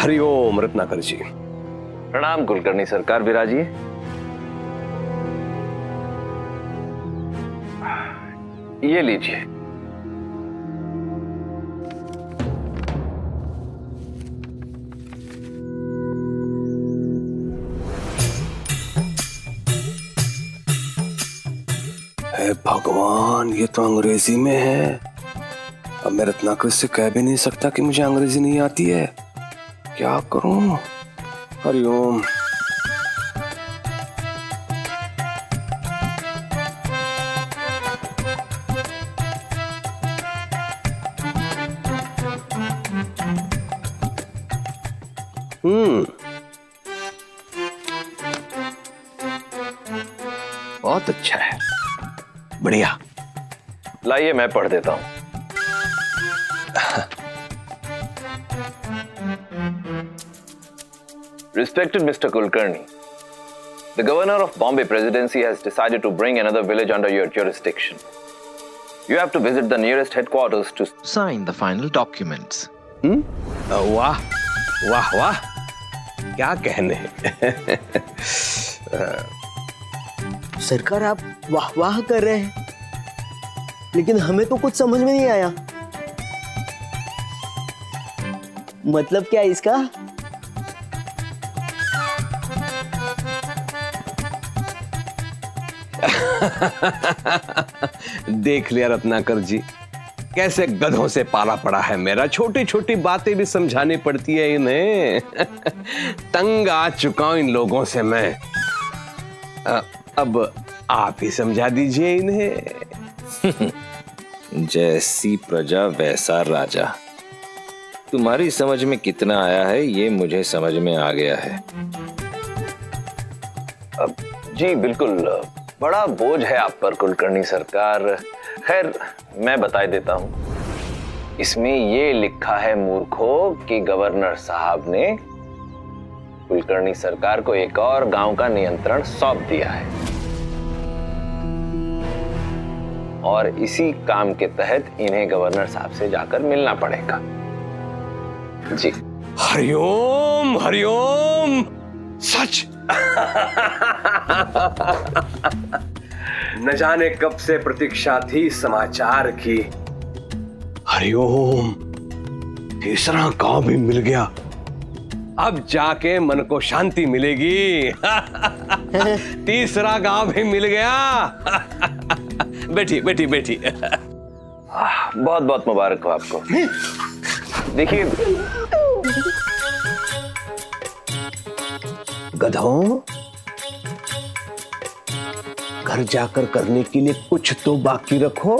हरिओम रत्नाकर जी। प्रणाम कुलकर्णी सरकार, विराजिए। ये लीजिए। हे भगवान, ये तो अंग्रेजी में है। अब मैं रत्नाकर से कह भी नहीं सकता कि मुझे अंग्रेजी नहीं आती है। क्या करूं? हरिओम। बहुत अच्छा है, बढ़िया। लाइए मैं पढ़ देता हूं। Respected Mr. Kulkarni, the Governor of Bombay Presidency has decided to bring another village under your jurisdiction. You have to visit the nearest headquarters to sign the final documents. वाह वाह वाह, क्या कहने। सरकार, आप वाह वाह कर रहे हैं, लेकिन हमें तो कुछ समझ में नहीं आया। मतलब क्या है इसका? देख लिया रत्नाकर जी, कैसे गधों से पाला पड़ा है मेरा। छोटी छोटी बातें भी समझानी पड़ती है इन्हें। तंग आ चुका हूं इन लोगों से मैं। अब आप ही समझा दीजिए इन्हें। जैसी प्रजा वैसा राजा। तुम्हारी समझ में कितना आया है ये मुझे समझ में आ गया है। जी बिल्कुल, बड़ा बोझ है आप पर कुलकर्णी सरकार। खैर मैं बता देता हूं। इसमें ये लिखा है मूर्खों कि गवर्नर साहब ने कुलकर्णी सरकार को एक और गांव का नियंत्रण सौंप दिया है, और इसी काम के तहत इन्हें गवर्नर साहब से जाकर मिलना पड़ेगा। जी हरिओम हरिओम। सच। न जाने कब से प्रतीक्षा थी समाचार की। हरिओम, तीसरा गांव भी मिल गया। अब जाके मन को शांति मिलेगी। तीसरा गांव भी मिल गया। बैठी बैठी बैठी। बहुत बहुत मुबारक हो आपको। देखिए गधों, घर जाकर करने के लिए कुछ तो बाकी रखो।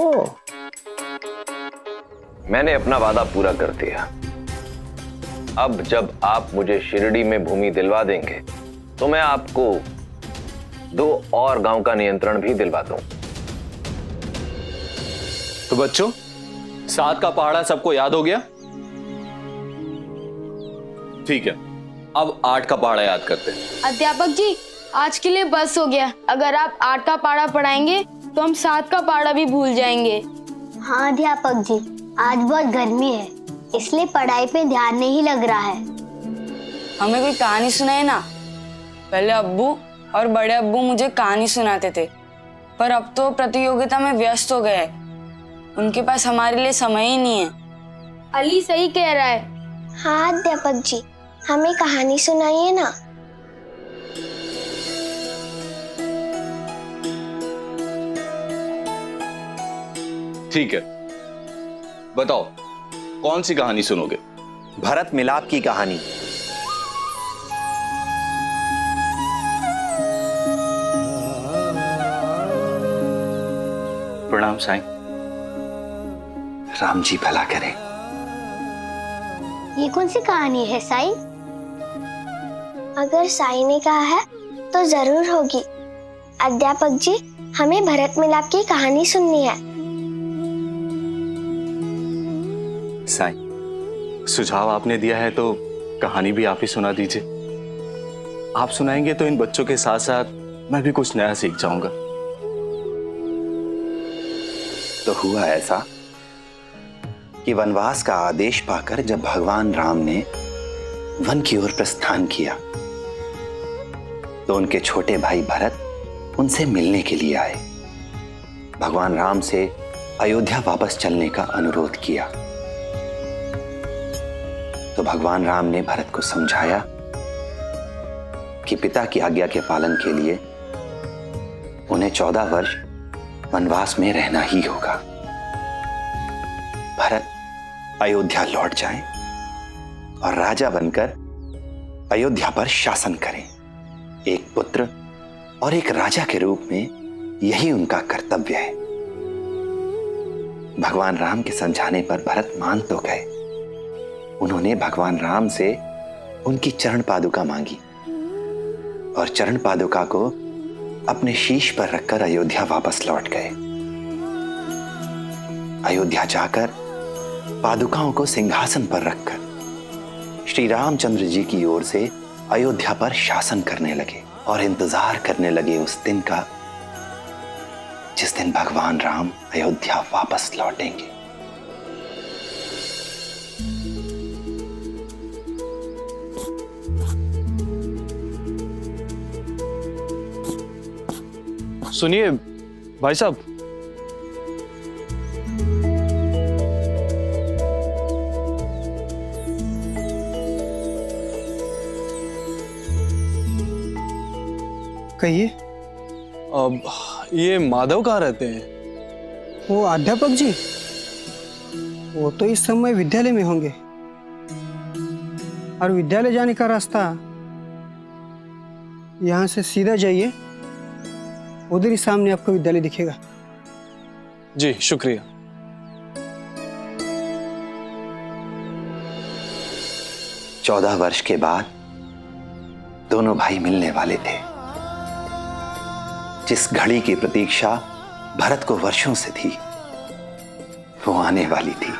मैंने अपना वादा पूरा कर दिया। अब जब आप मुझे शिरडी में भूमि दिलवा देंगे तो मैं आपको 2 और गांव का नियंत्रण भी दिलवा दूं। तो बच्चों, 7 का पहाड़ा सबको याद हो गया? ठीक है, अब 8 का पहाड़ा याद करते हैं। अध्यापक जी, आज के लिए बस हो गया। अगर आप 8 का पहाड़ा पढ़ाएंगे तो हम 7 का पहाड़ा भी भूल जाएंगे। हाँ अध्यापक जी, आज बहुत गर्मी है, इसलिए पढ़ाई पे ध्यान नहीं लग रहा है। हमें कोई कहानी सुनाए ना। पहले अब्बू और बड़े अब्बू मुझे कहानी सुनाते थे, पर अब तो प्रतियोगिता में व्यस्त हो गए। उनके पास हमारे लिए समय ही नहीं है। अली सही कह रहा है। हाँ अध्यापक जी, हमें कहानी सुनाइए ना। ठीक है, बताओ कौन सी कहानी सुनोगे? भरत मिलाप की कहानी। प्रणाम साईं। राम जी भला करे। ये कौन सी कहानी है साईं? अगर साईं ने कहा है तो जरूर होगी। अध्यापक जी, हमें भरत मिलाप की कहानी सुननी है। साईं, सुझाव आपने दिया है तो कहानी भी आप ही सुना दीजिए। आप सुनाएंगे तो इन बच्चों के साथ साथ मैं भी कुछ नया सीख जाऊंगा। तो हुआ ऐसा कि वनवास का आदेश पाकर जब भगवान राम ने वन की ओर प्रस्थान किया तो उनके छोटे भाई भरत उनसे मिलने के लिए आए। भगवान राम से अयोध्या वापस चलने का अनुरोध किया तो भगवान राम ने भरत को समझाया कि पिता की आज्ञा के पालन के लिए उन्हें 14 वर्ष वनवास में रहना ही होगा। भरत अयोध्या लौट जाएं और राजा बनकर अयोध्या पर शासन करें। एक पुत्र और एक राजा के रूप में यही उनका कर्तव्य है। भगवान राम के समझाने पर भरत मान तो गए। उन्होंने भगवान राम से उनकी चरण पादुका मांगी और चरण पादुका को अपने शीश पर रखकर अयोध्या वापस लौट गए। अयोध्या जाकर पादुकाओं को सिंहासन पर रखकर श्री रामचंद्र जी की ओर से अयोध्या पर शासन करने लगे और इंतजार करने लगे उस दिन का जिस दिन भगवान राम अयोध्या वापस लौटेंगे। सुनिए भाई साहब, कहिए। अब ये माधव कहाँ रहते हैं? वो अध्यापक जी, वो तो इस समय विद्यालय में होंगे और विद्यालय जाने का रास्ता यहाँ से सीधा जाइए, उधर ही सामने आपको विद्यालय दिखेगा। जी शुक्रिया। चौदह वर्ष के बाद दोनों भाई मिलने वाले थे। जिस घड़ी की प्रतीक्षा भरत को वर्षों से थी वो आने वाली थी।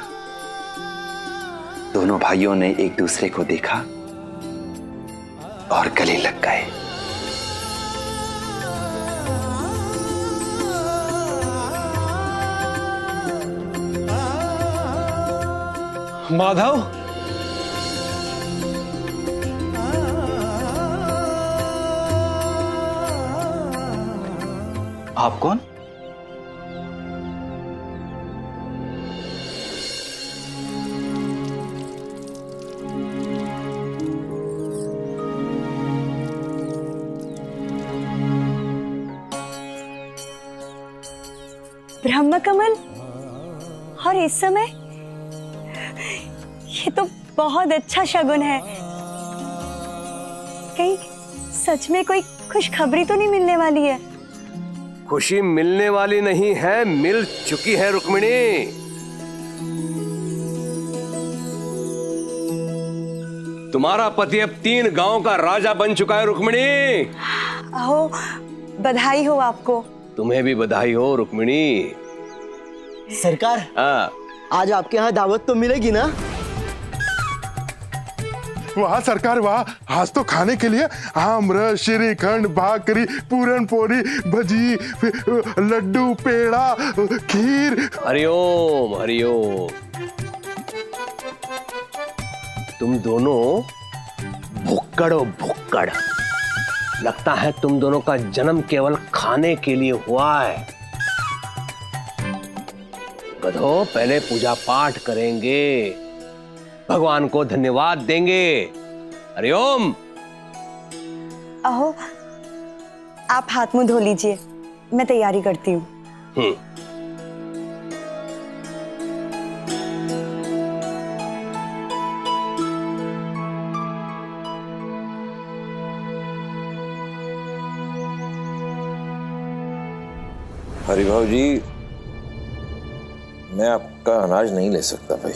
दोनों भाइयों ने एक दूसरे को देखा और गले लग गए। माधव, आप कौन? ब्रह्मकमल, और इस समय? ये तो बहुत अच्छा शगुन है। कहीं सच में कोई खुशखबरी तो नहीं मिलने वाली है? खुशी मिलने वाली नहीं है, मिल चुकी है रुक्मिणी। तुम्हारा पति अब 3 गांव का राजा बन चुका है रुक्मिणी। अहो, बधाई हो आपको। तुम्हें भी बधाई हो रुक्मिणी। सरकार, आज आपके यहाँ दावत तो मिलेगी ना? वाह सरकार वाह, आज तो खाने के लिए आम्र, श्रीखंड, भाकरी, पूरन पोरी, भजी, लड्डू, पेड़ा, खीर। हरिओम हरिओम। तुम दोनों भुक्कड़ हो भुक्कड़। लगता है तुम दोनों का जन्म केवल खाने के लिए हुआ है। गधो, पहले पूजा पाठ करेंगे, भगवान को धन्यवाद देंगे। हरिओम। अहो, आप हाथ मुंह धो लीजिए, मैं तैयारी करती हूँ। हरिभाव जी, मैं आपका अनाज नहीं ले सकता भाई।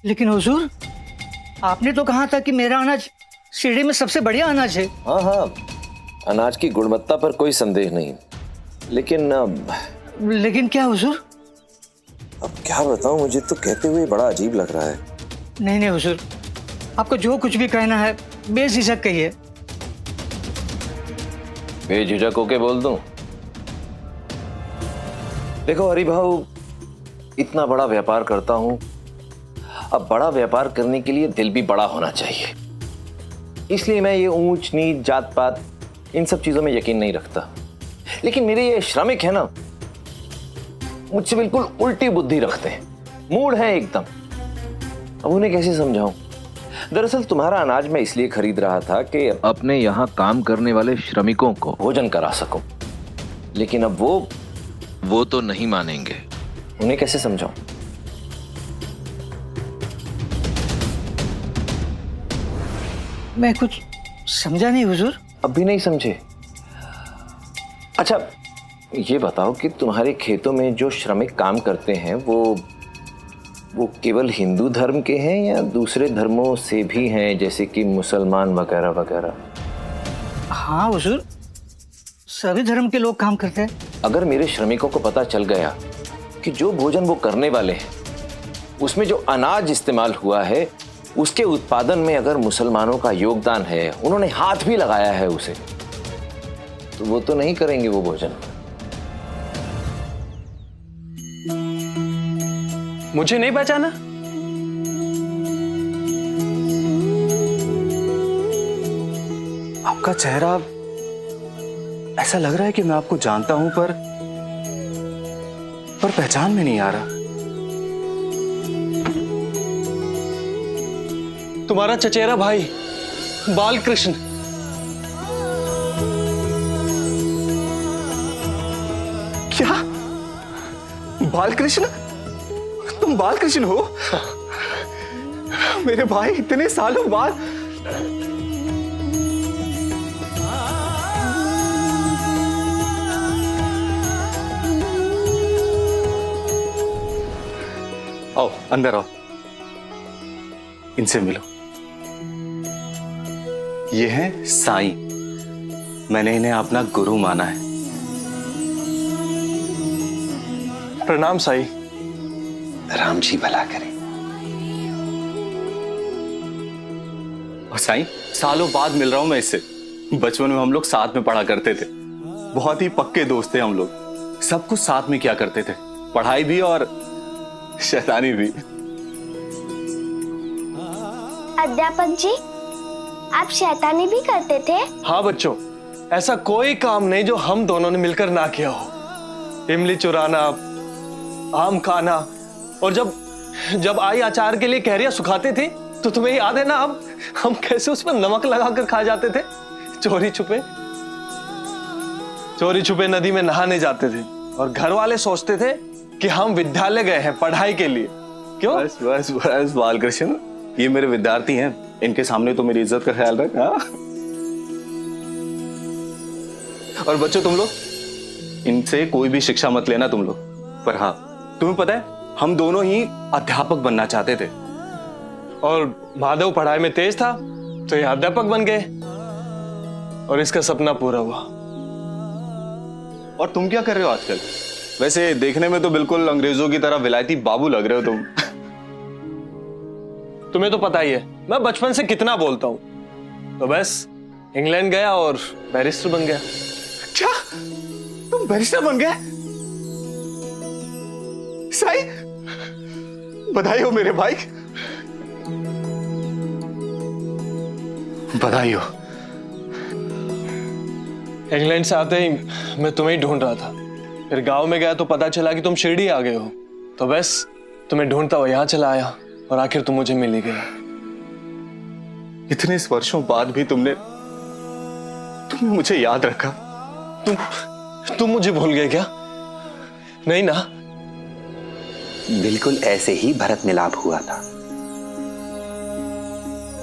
लेकिन हुजूर, आपने तो कहा था कि मेरा अनाज शिरडी में सबसे बढ़िया अनाज है। हाँ हाँ, अनाज की गुणवत्ता पर कोई संदेह नहीं, लेकिन क्या हुजूर? अब क्या बताऊं, मुझे तो कहते हुए बड़ा अजीब लग रहा है। नहीं नहीं हुजूर, आपको जो कुछ भी कहना है बेझिझक कहिए। बेझिझक होके बोल दूं? देखो हरिभाव, इतना बड़ा व्यापार करता हूं, अब बड़ा व्यापार करने के लिए दिल भी बड़ा होना चाहिए। इसलिए मैं ये ऊंच नीच जात पात इन सब चीजों में यकीन नहीं रखता। लेकिन मेरे ये श्रमिक है ना, मुझसे बिल्कुल उल्टी बुद्धि रखते हैं, मूड है एकदम। अब उन्हें कैसे समझाऊं? दरअसल तुम्हारा अनाज मैं इसलिए खरीद रहा था कि अपने यहाँ काम करने वाले श्रमिकों को भोजन करा सकूं। लेकिन अब वो तो नहीं मानेंगे। उन्हें कैसे समझाऊं? मैं कुछ समझा नहीं हुजूर। अब भी नहीं समझे? अच्छा ये बताओ कि तुम्हारे खेतों में जो श्रमिक काम करते हैं वो केवल हिंदू धर्म के हैं या दूसरे धर्मों से भी हैं, जैसे कि मुसलमान वगैरह वगैरह? हाँ हुजूर, सभी धर्म के लोग काम करते हैं। अगर मेरे श्रमिकों को पता चल गया कि जो भोजन वो करने वाले हैं उसमें जो अनाज इस्तेमाल हुआ है उसके उत्पादन में अगर मुसलमानों का योगदान है, उन्होंने हाथ भी लगाया है उसे, तो वो तो नहीं करेंगे वो भोजन। मुझे नहीं पहचाना? आपका चेहरा ऐसा लग रहा है कि मैं आपको जानता हूं, पर पहचान में नहीं आ रहा। तुम्हारा चचेरा भाई बालकृष्ण। क्या? बालकृष्ण? तुम बालकृष्ण हो? मेरे भाई इतने सालों बाद। आओ अंदर आओ, इनसे मिलो। ये हैं साईं, मैंने इन्हें अपना गुरु माना है। प्रणाम साईं। राम जी भला करे। और साईं, सालों बाद मिल रहा हूं मैं इससे। बचपन में हम लोग साथ में पढ़ा करते थे, बहुत ही पक्के दोस्त थे हम लोग। सब कुछ साथ में किया करते थे, पढ़ाई भी और शैतानी भी। अध्यापक जी, आप शैतानी भी करते थे? हाँ बच्चों, ऐसा कोई काम नहीं जो हम दोनों ने मिलकर ना किया हो। इमली चुराना, आम खाना, और जब आई अचार के लिए कैरियां सुखाते थे तो तुम्हें याद है ना हम कैसे उस पर नमक लगाकर खा जाते थे। चोरी छुपे नदी में नहाने जाते थे और घर वाले सोचते थे कि हम विद्यालय गए हैं पढ़ाई के लिए। क्यों? बस बस बस बालकृष्ण, ये मेरे विद्यार्थी हैं, इनके सामने तो मेरी इज्जत का ख्याल रख। और बच्चों, तुम लोग इनसे कोई भी शिक्षा मत लेना तुम लोग। पर हाँ, तुम्हें पता है हम दोनों ही अध्यापक बनना चाहते थे, और माधव पढ़ाई में तेज था तो ये अध्यापक बन गए और इसका सपना पूरा हुआ। और तुम क्या कर रहे हो आजकल? वैसे देखने में तो बिल्कुल अंग्रेजों की तरह विलायती बाबू लग रहे हो तुम। तुम्हें तो पता ही है मैं बचपन से कितना बोलता हूं, तो बस इंग्लैंड गया और बैरिस्टर बन गया। क्या तुम बैरिस्टर बन गए? सही, बधाई हो मेरे भाई, बधाई हो। इंग्लैंड से आते ही मैं तुम्हें ही ढूंढ रहा था, फिर गांव में गया तो पता चला कि तुम शिरडी आ गए हो, तो बस तुम्हें ढूंढता हुआ यहां चला आया और आखिर तुम मुझे मिल ही गए। इतने वर्षों बाद भी तुमने मुझे याद रखा। तुम मुझे भूल गए क्या? नहीं ना? बिल्कुल ऐसे ही भरत मिलाप हुआ था।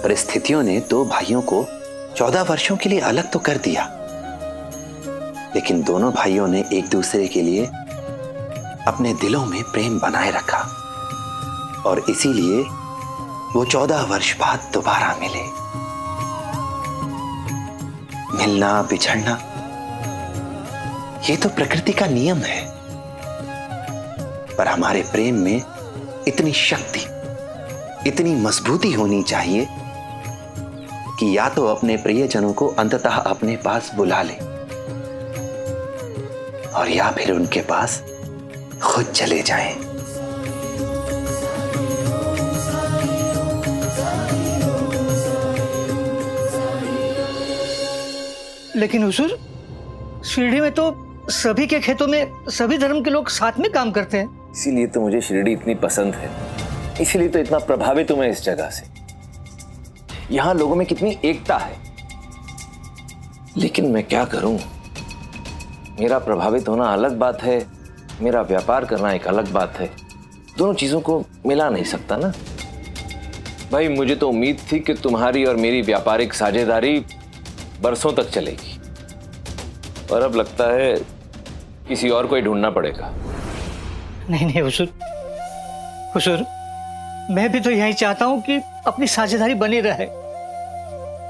परिस्थितियों ने दो भाइयों को 14 वर्षों के लिए अलग तो कर दिया, लेकिन दोनों भाइयों ने एक दूसरे के लिए अपने दिलों में प्रेम बनाए रखा, और इसीलिए वो 14 वर्ष बाद दोबारा मिले। मिलना बिछड़ना ये तो प्रकृति का नियम है, पर हमारे प्रेम में इतनी शक्ति, इतनी मजबूती होनी चाहिए कि या तो अपने प्रियजनों को अंततः अपने पास बुला ले, और या फिर उनके पास खुद चले जाएं। लेकिन हुजूर, शिरडी में तो सभी के खेतों में सभी धर्म के लोग साथ में काम करते हैं। इसीलिए तो मुझे शिरडी इतनी पसंद है, इसीलिए तो इतना प्रभावित हूं मैं इस जगह से। यहां लोगों में कितनी एकता है। लेकिन मैं क्या करूं, मेरा प्रभावित होना अलग बात है, मेरा व्यापार करना एक अलग बात है। दोनों चीजों को मिला नहीं सकता ना। भाई मुझे तो उम्मीद थी कि तुम्हारी और मेरी व्यापारिक साझेदारी बरसों तक चलेगी, और अब लगता है किसी और को ही ढूंढना पड़ेगा। नहीं नहीं हुजूर, हुजूर, मैं भी तो यही चाहता हूं कि अपनी साझेदारी बनी रहे।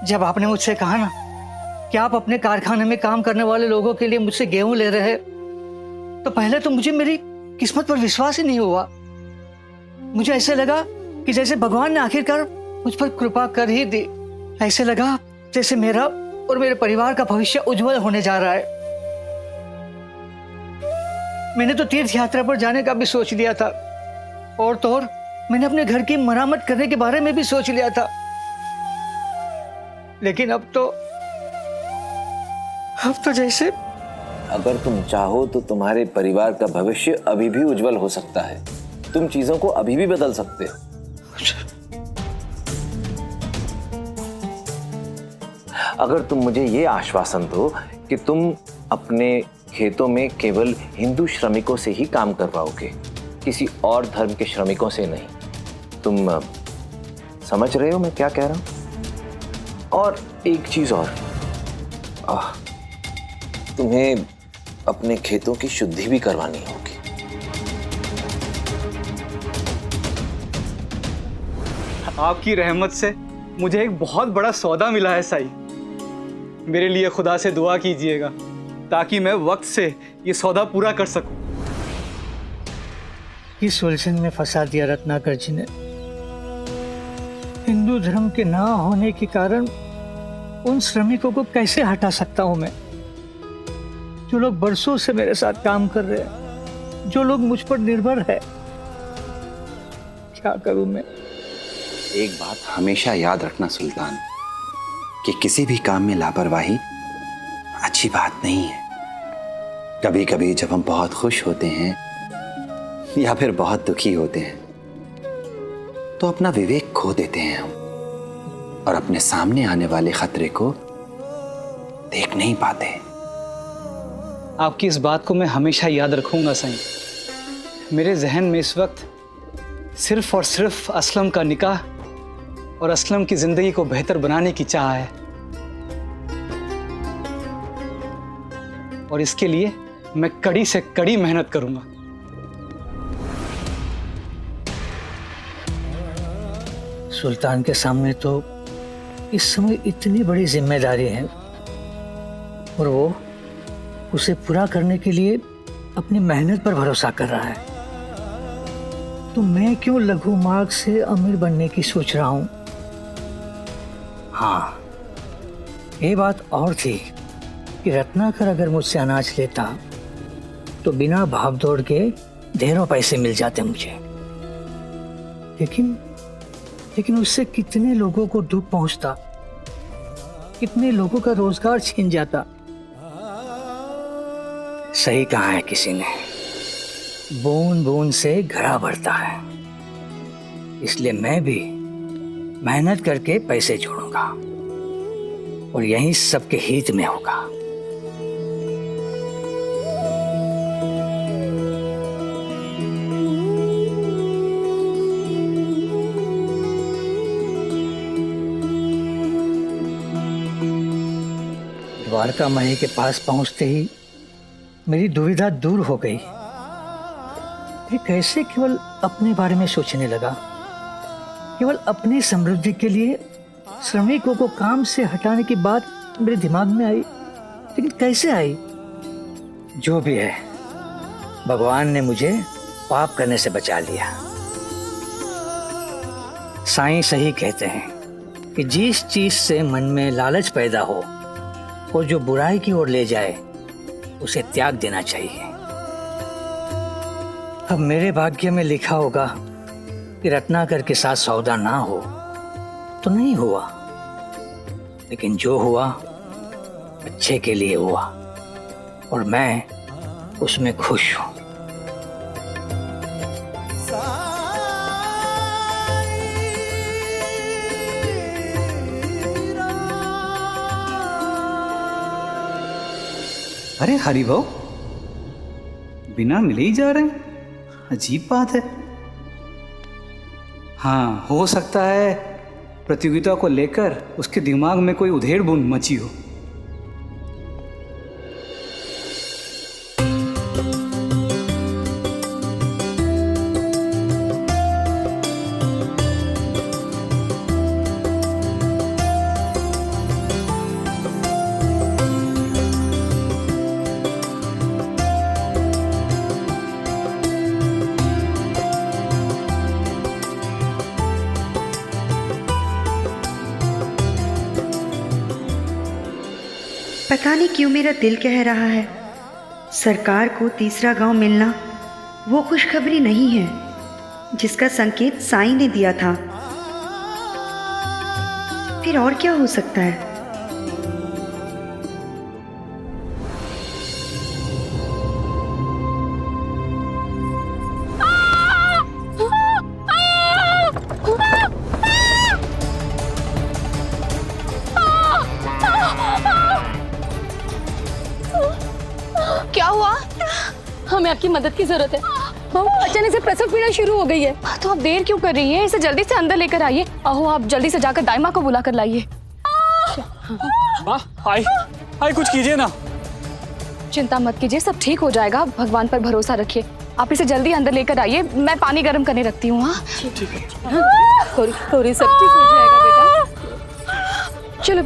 जब आपने मुझसे कहा ना कि आप अपने कारखाने में काम करने वाले लोगों के लिए मुझसे गेहूं ले रहे हैं, तो पहले तो मुझे मेरी किस्मत पर विश्वास ही नहीं हुआ। मुझे ऐसे लगा कि जैसे भगवान ने आखिरकार मुझ पर कृपा कर ही दी। ऐसे लगा जैसे मेरा और मेरे परिवार का भविष्य उज्जवल होने जा रहा है। मैंने तो तीर्थ यात्रा पर जाने का भी सोच लिया था, और तो और मैंने अपने घर की मरम्मत करने के बारे में भी सोच लिया था। लेकिन अब तो जैसे अगर तुम चाहो तो तुम्हारे परिवार का भविष्य अभी भी उज्जवल हो सकता है। तुम चीजों को अभी भी बदल सकते हो। अगर तुम मुझे ये आश्वासन दो कि तुम अपने खेतों में केवल हिंदू श्रमिकों से ही काम करवाओगे, किसी और धर्म के श्रमिकों से नहीं। तुम समझ रहे हो मैं क्या कह रहा हूं? और एक चीज और, तुम्हें अपने खेतों की शुद्धि भी करवानी होगी। आपकी रहमत से मुझे एक बहुत बड़ा सौदा मिला है साईं। मेरे लिए खुदा से दुआ कीजिएगा ताकि मैं वक्त से ये सौदा पूरा कर सकूं। इस उलझन में फंसा दिया रत्नाकर जी ने। हिंदू धर्म के ना होने के कारण उन श्रमिकों को कैसे हटा सकता हूं मैं, जो लोग बरसों से मेरे साथ काम कर रहे हैं, जो लोग मुझ पर निर्भर है। क्या करूं मैं? एक बात हमेशा याद रखना सुल्तान, कि किसी भी काम में लापरवाही अच्छी बात नहीं है। कभी कभी जब हम बहुत खुश होते हैं या फिर बहुत दुखी होते हैं तो अपना विवेक खो देते हैं हम, और अपने सामने आने वाले खतरे को देख नहीं पाते। आपकी इस बात को मैं हमेशा याद रखूंगा साईं। मेरे जहन में इस वक्त सिर्फ और सिर्फ असलम का निकाह और असलम की जिंदगी को बेहतर बनाने की चाह है, और इसके लिए मैं कड़ी से कड़ी मेहनत करूंगा। सुल्तान के सामने तो इस समय इतनी बड़ी जिम्मेदारी है, और वो उसे पूरा करने के लिए अपनी मेहनत पर भरोसा कर रहा है। तो मैं क्यों लघु मार्ग से अमीर बनने की सोच रहा हूं? हाँ, ये बात और थी कि रत्नाकर अगर मुझसे अनाज लेता तो बिना भाग दौड़ के ढेरों पैसे मिल जाते मुझे। लेकिन उससे कितने लोगों को दुख पहुंचता, कितने लोगों का रोजगार छीन जाता। सही कहा है किसी ने, बूंद बूंद से घड़ा भरता है। इसलिए मैं भी मेहनत करके पैसे जोड़ूंगा, और यही सबके हित में होगा। द्वारका माई के पास पहुंचते ही मेरी दुविधा दूर हो गई। मैं कैसे केवल अपने बारे में सोचने लगा, केवल अपनी समृद्धि के लिए श्रमिकों को काम से हटाने की बात मेरे दिमाग में आई। लेकिन कैसे आई? जो भी है, भगवान ने मुझे पाप करने से बचा लिया। साईं सही कहते हैं कि जिस चीज से मन में लालच पैदा हो और जो बुराई की ओर ले जाए उसे त्याग देना चाहिए। अब मेरे भाग्य में लिखा होगा कि रत्नाकर के साथ सौदा ना हो तो नहीं हुआ, लेकिन जो हुआ अच्छे के लिए हुआ और मैं उसमें खुश हूं। अरे हरिभाऊ, बिना मिले ही जा रहे हैं, अजीब बात है। हाँ, हो सकता है प्रतियोगिता को लेकर उसके दिमाग में कोई उधेड़ बुन मची हो। पता नहीं क्यों मेरा दिल कह रहा है सरकार को तीसरा गांव मिलना वो खुशखबरी नहीं है जिसका संकेत साईं ने दिया था। फिर और क्या हो सकता है? क्या हुआ? हमें आपकी मदद की जरूरत है। बहू, अचानक से प्रसव पीड़ा शुरू हो गई है। तो आप देर क्यों कर रही हैं? इसे जल्दी से अंदर लेकर आइए। अहो, आप जल्दी से जाकर दाई को बुला कर लाइए। आई कुछ कीजिए ना। चिंता मत कीजिए, सब ठीक हो जाएगा। भगवान पर भरोसा रखिए। आप इसे जल्दी अंदर लेकर आइए, मैं पानी गर्म करने रखती हूँ। हाँ, थोड़ी सब ठीक हो जाएगा बेटा। चलो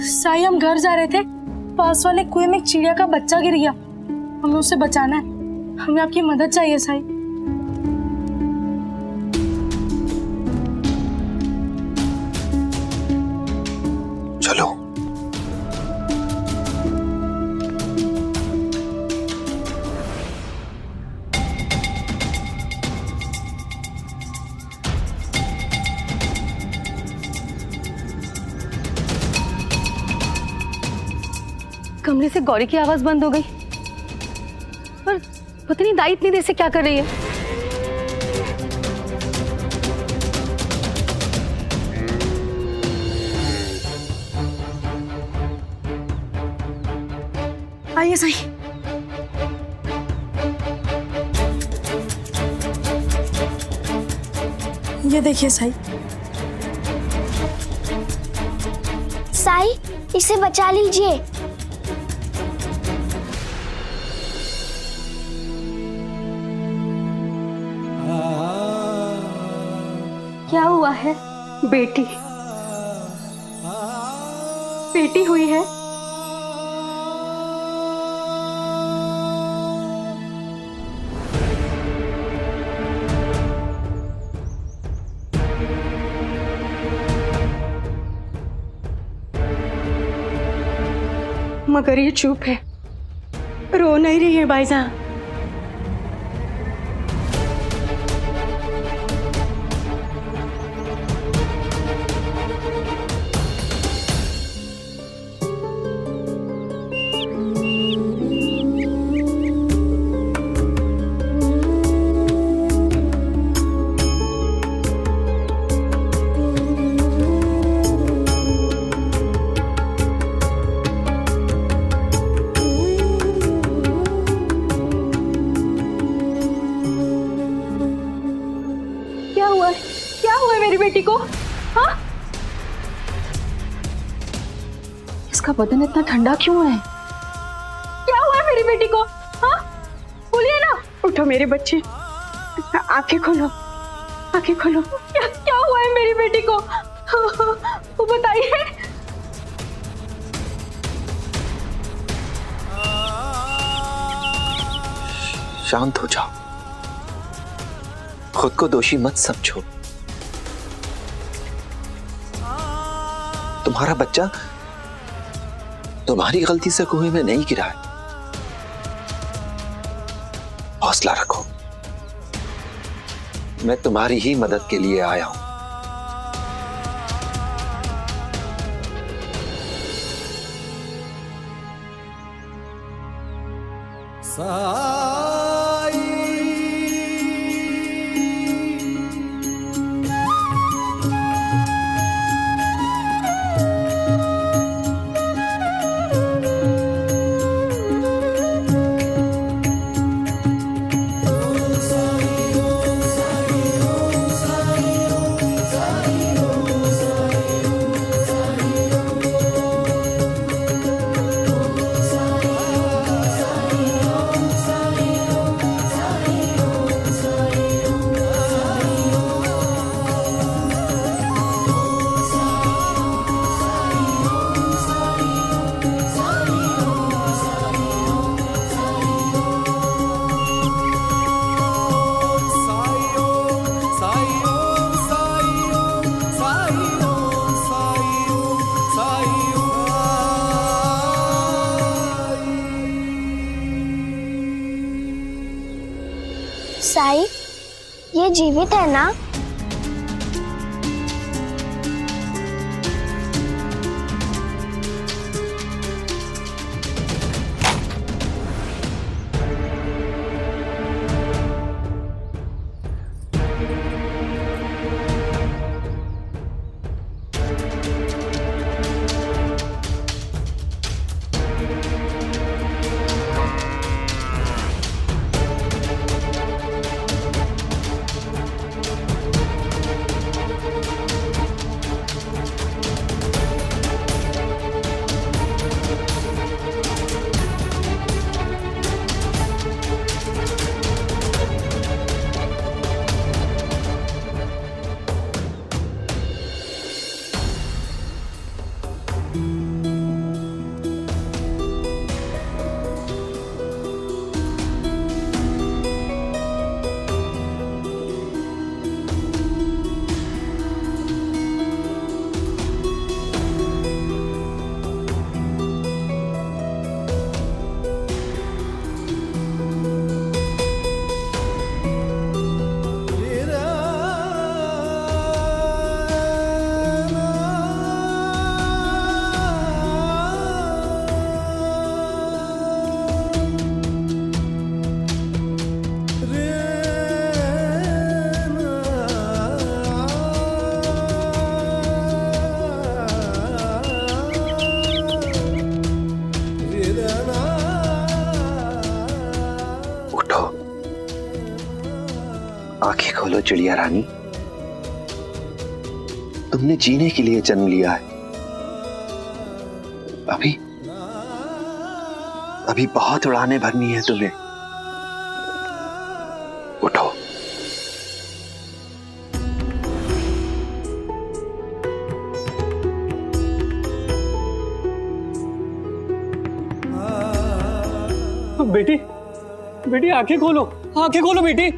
साई, हम घर जा रहे थे, पास वाले कुएं में एक चिड़िया का बच्चा गिर गया। हमें उसे बचाना है। हमें आपकी मदद चाहिए साई। चलो। कमरे से गौरी की आवाज बंद हो गई, पर पता नहीं दाई इतनी देर से क्या कर रही है। आइए साई। ये देखिए साई। साई, इसे बचा लीजिए। क्या हुआ है? बेटी हुई है। मगर ये चुप है, रो नहीं रही है भाईजान। हुआ है मेरी बेटी को? हाँ, इसका बदन इतना ठंडा क्यों है? क्या हुआ है मेरी बेटी को? हाँ, बोलिए ना। उठो मेरे बच्चे, आंखें खोलो, आंखें खोलो। क्या हुआ है मेरी बेटी को? वो बताइए। शांत हो जाओ, खुद को दोषी मत समझो। तुम्हारा बच्चा तुम्हारी गलती से कुएं में नहीं गिरा है। हौसला रखो, मैं तुम्हारी ही मदद के लिए आया हूं। साई, ये जीवित है ना? आंखें खोलो चिड़िया रानी, तुमने जीने के लिए जन्म लिया है। अभी बहुत उड़ानें भरनी है तुम्हें। उठो। बेटी, बेटी आंखें खोलो, आंखें खोलो बेटी।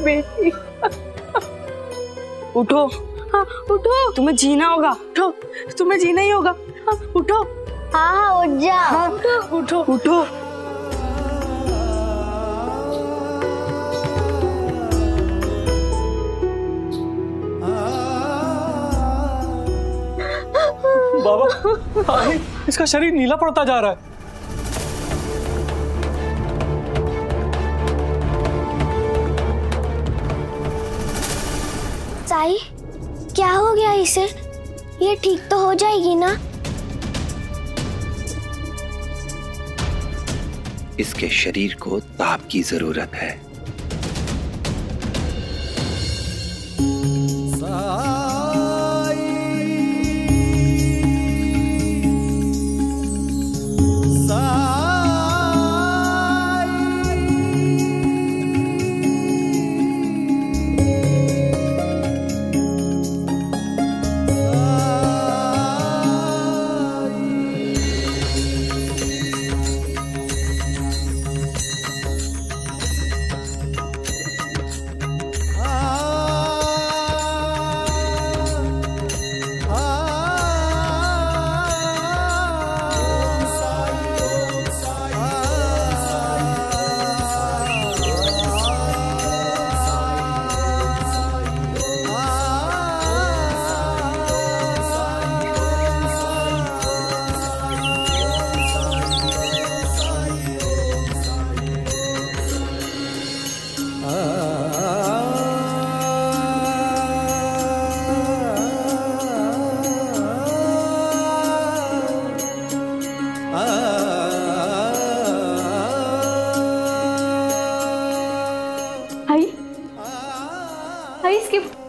बेटी उठो। हाँ उठो, तुम्हें जीना होगा। उठो, तुम्हें जीना ही होगा। हाँ उठो। हाँ उठ जा। हाँ उठो उठो। बाबा, इसका शरीर नीला पड़ता जा रहा है। साई, क्या हो गया इसे? ये ठीक तो हो जाएगी ना? इसके शरीर को ताप की जरूरत है।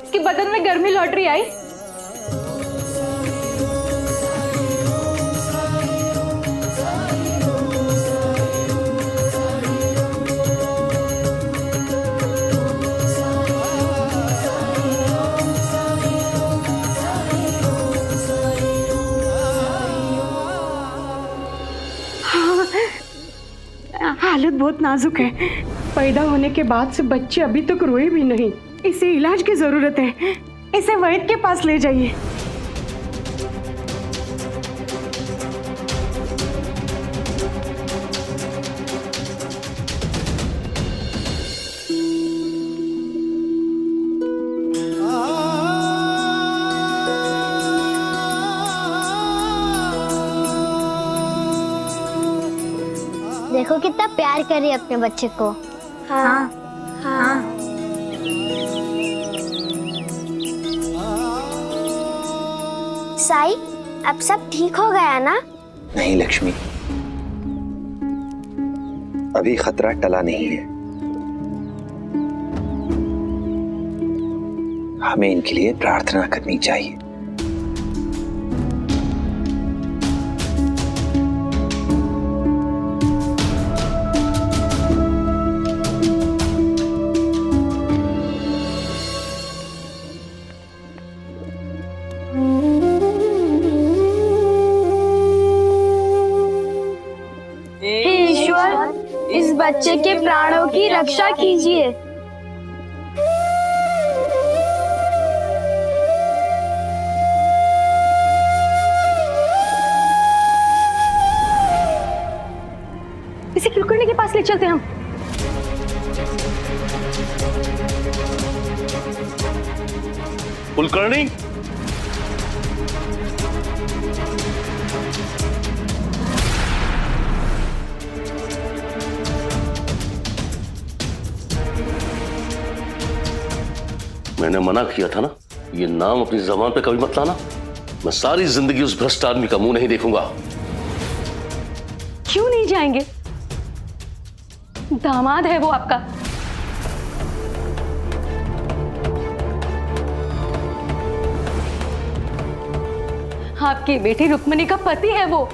इसके बदन में गर्मी लौट रही आई। हालत बहुत नाजुक है। पैदा होने के बाद से बच्चे अभी तक रोए भी नहीं। इसे इलाज की जरूरत है। इसे वैद्य के पास ले जाइए। देखो कितना प्यार कर रही है अपने बच्चे को। हाँ हाँ। साई, अब सब ठीक हो गया ना? नहीं लक्ष्मी, अभी खतरा टला नहीं है। हमें इनके लिए प्रार्थना करनी चाहिए। इस बच्चे के प्राणों की रक्षा कीजिए। इसे कुलकर्णी के पास ले चलते हम। कुलकर्णी, मैंने मना किया था ना, ये नाम अपनी ज़बान पे कभी मत लाना। मैं सारी जिंदगी उस भ्रष्ट आदमी का मुंह नहीं देखूंगा। क्यों नहीं जाएंगे? दामाद है वो आपका। आपकी बेटी रुक्मिणी का पति है वो।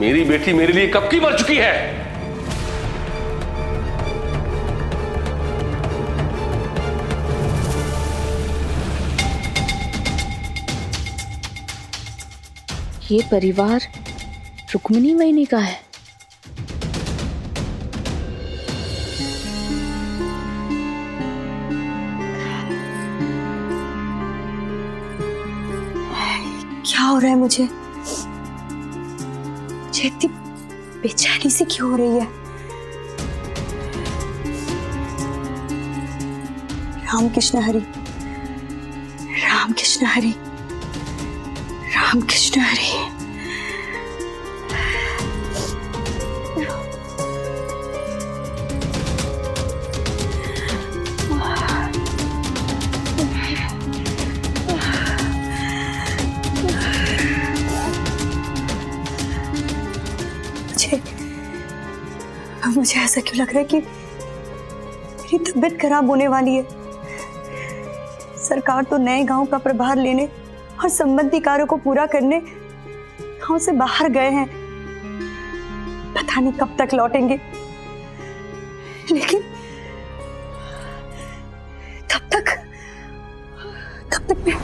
मेरी बेटी मेरे लिए कब की मर चुकी है। ये परिवार रुक्मिणी वहिनी का है। क्या हो रहा है मुझे इतनी बेचैनी सी क्यों हो रही है? राम कृष्ण हरि, राम कृष्ण हरि, राम कृष्ण हरि। मुझे ऐसा क्यों लग रहा है कि मेरी तबीयत खराब होने वाली है। सरकार तो नए गांव का प्रभार लेने और संबंधी कार्यों को पूरा करने गांव से बाहर गए हैं। पता नहीं कब तक लौटेंगे, लेकिन तब तक मैं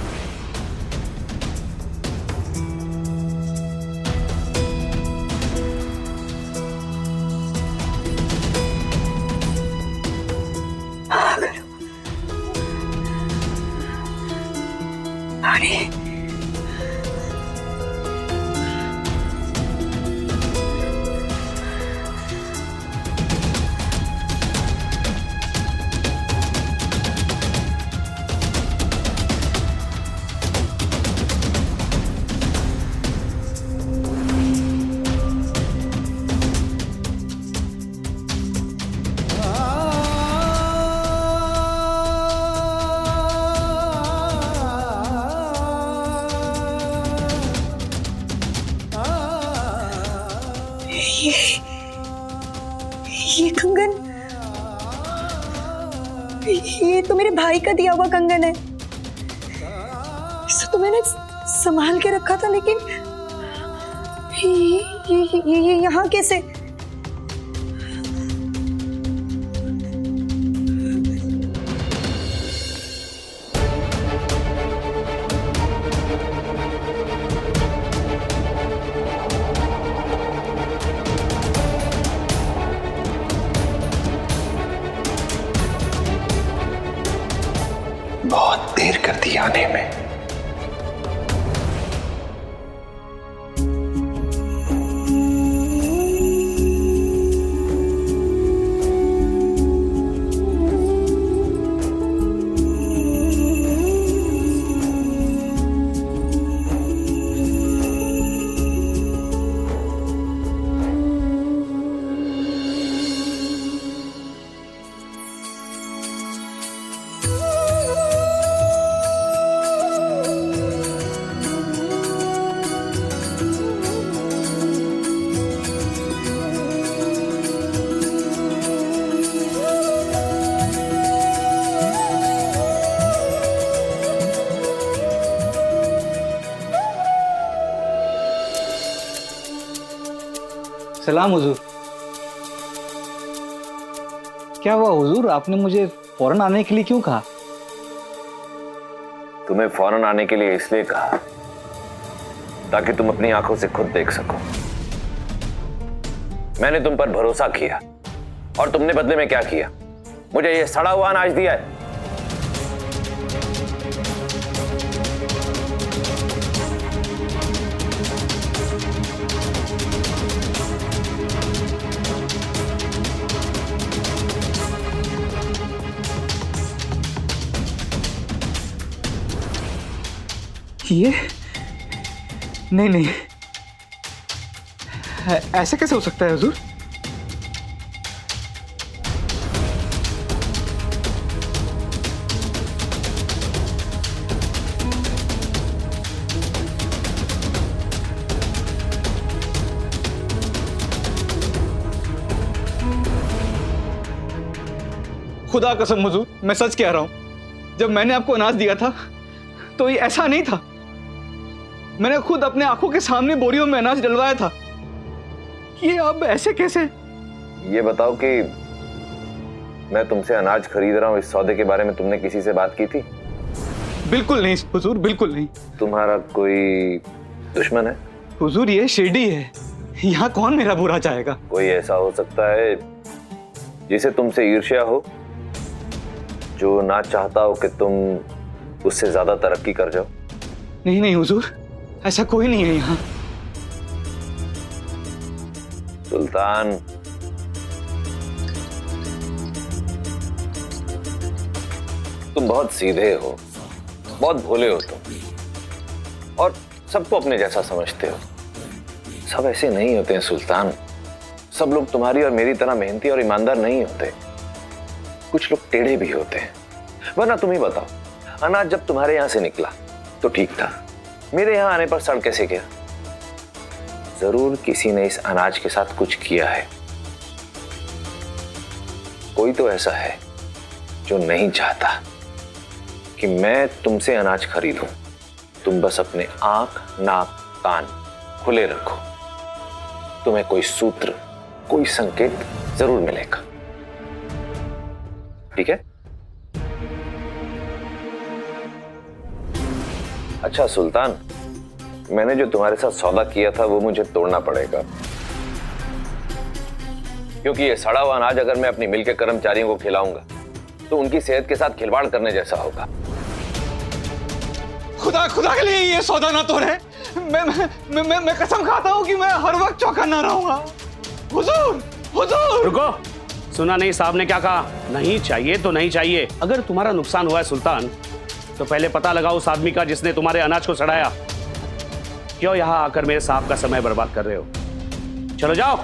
ये कंगन, ये तो मेरे भाई का दिया हुआ कंगन है। इसे तो मैंने संभाल के रखा था, लेकिन ये यहाँ कैसे? बहुत देर कर दी आने में। सलाम हुजूर। क्या हुआ हुजूर, आपने मुझे फौरन आने के लिए क्यों कहा? तुम्हें फौरन आने के लिए इसलिए कहा ताकि तुम अपनी आंखों से खुद देख सको। मैंने तुम पर भरोसा किया और तुमने बदले में क्या किया? मुझे यह सड़ा हुआ अनाज दिया है। ये नहीं, ऐसे कैसे हो सकता है हुजूर? खुदा कसम हुजूर, मैं सच कह रहा हूं। जब मैंने आपको अनाज दिया था तो ये ऐसा नहीं था। मैंने खुद अपने आंखों के सामने बोरियों में अनाज डलवाया था। ये अब ऐसे कैसे? ये बताओ कि मैं तुमसे अनाज खरीद रहा हूं, इस सौदे के बारे में तुमने किसी से बात की थी? बिल्कुल नहीं हुजूर, बिल्कुल नहीं। तुम्हारा कोई दुश्मन है? हुजूर ये शिरडी है, यहाँ कौन मेरा बुरा चाहेगा? कोई ऐसा हो सकता है जिसे तुमसे ईर्ष्या हो, जो ना चाहता हो कि तुम उससे ज्यादा तरक्की कर जाओ? नहीं हुजूर, ऐसा कोई नहीं है यहाँ। सुल्तान, तुम बहुत सीधे हो, बहुत भोले हो तुम, और सबको अपने जैसा समझते हो। सब ऐसे नहीं होते हैं सुल्तान। सब लोग तुम्हारी और मेरी तरह मेहनती और ईमानदार नहीं होते। कुछ लोग टेढ़े भी होते हैं। वरना तुम ही बताओ, अनाज जब तुम्हारे यहां से निकला तो ठीक था, मेरे यहां आने पर सड़ कैसे गया? जरूर किसी ने इस अनाज के साथ कुछ किया है। कोई तो ऐसा है जो नहीं चाहता कि मैं तुमसे अनाज खरीदूं। तुम बस अपने आंख, नाक, कान खुले रखो, तुम्हें कोई सूत्र, कोई संकेत जरूर मिलेगा। ठीक है? अच्छा सुल्तान, मैंने जो तुम्हारे साथ सौदा किया था वो मुझे तोड़ना पड़ेगा, क्योंकि ये सड़ा हुआ अनाज अगर मैं अपनी मिल के कर्मचारियों को खिलाऊंगा तो उनकी सेहत के साथ खिलवाड़ करने जैसा होगा। खुदा खुदा के लिए ये सौदा ना तोड़े। मैं कसम खाता हूं कि मैं हर वक्त चौकन्ना रहूंगा। हुजूर, हुजूर। रुको, सुना नहीं साहब ने क्या कहा? नहीं चाहिए तो नहीं चाहिए। अगर तुम्हारा नुकसान हुआ है सुल्तान, तो पहले पता लगाओ उस आदमी का जिसने तुम्हारे अनाज को सड़ाया। क्यों यहां आकर मेरे साहब का समय बर्बाद कर रहे हो? चलो जाओ।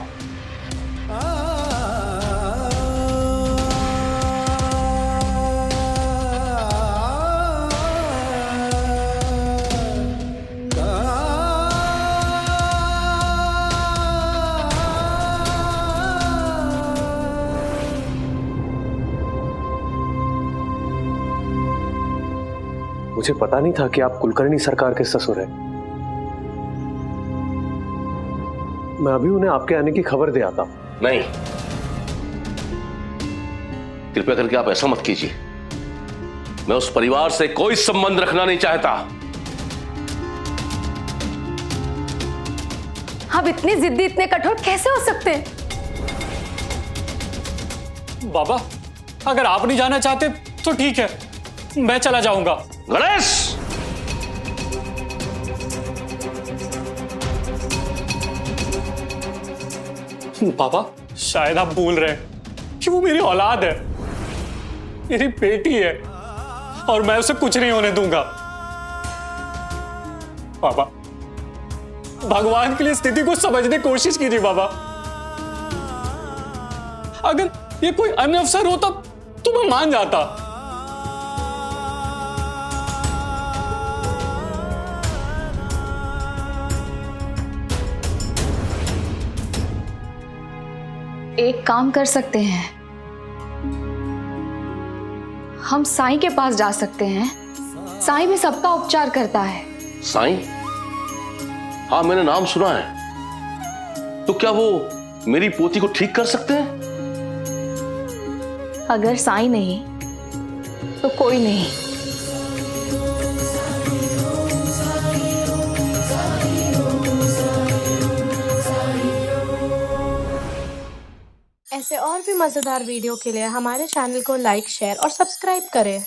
मुझे पता नहीं था कि आप कुलकर्णी सरकार के ससुर हैं। मैं अभी उन्हें आपके आने की खबर दे आता हूं। नहीं, कृपया करके आप ऐसा मत कीजिए। मैं उस परिवार से कोई संबंध रखना नहीं चाहता। आप इतने जिद्दी, इतने कठोर कैसे हो सकते हैं? बाबा, अगर आप नहीं जाना चाहते तो ठीक है, मैं चला जाऊंगा। गणेश, बाबा, शायद आप भूल रहे हैं कि वो मेरी औलाद है, मेरी बेटी है, और मैं उसे कुछ नहीं होने दूंगा। बाबा, भगवान के लिए स्थिति को समझने की कोशिश कीजिए बाबा। अगर ये कोई अन्य अवसर होता तो मैं मान जाता। एक काम कर सकते हैं, हम साईं के पास जा सकते हैं। साईं भी सबका उपचार करता है। साईं? हाँ, मैंने नाम सुना है। तो क्या वो मेरी पोती को ठीक कर सकते हैं? अगर साईं नहीं तो कोई नहीं। ऐसे और भी मजेदार वीडियो के लिए हमारे चैनल को लाइक, शेयर और सब्सक्राइब करें।